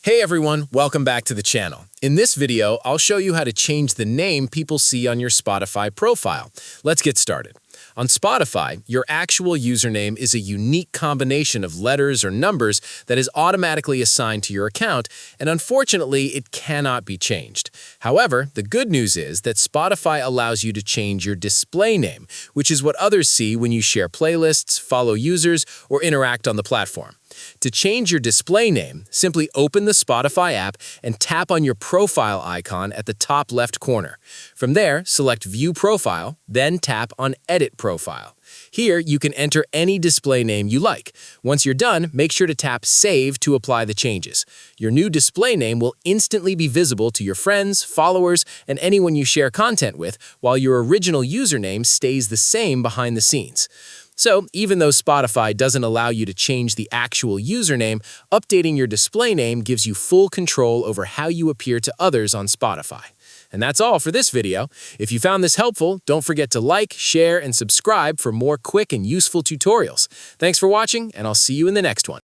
Hey everyone, welcome back to the channel. In this video, I'll show you how to change the name people see on your Spotify profile. Let's get started. On Spotify, your actual username is a unique combination of letters or numbers that is automatically assigned to your account, and unfortunately, it cannot be changed. However, the good news is that Spotify allows you to change your display name, which is what others see when you share playlists, follow users, or interact on the platform. To change your display name, simply open the Spotify app and tap on your profile icon at the top left corner. From there, select View Profile, then tap on Edit Profile. Here, you can enter any display name you like. Once you're done, make sure to tap Save to apply the changes. Your new display name will instantly be visible to your friends, followers, and anyone you share content with, while your original username stays the same behind the scenes. So, even though Spotify doesn't allow you to change the actual username, updating your display name gives you full control over how you appear to others on Spotify. And that's all for this video. If you found this helpful, don't forget to like, share, and subscribe for more quick and useful tutorials. Thanks for watching, and I'll see you in the next one.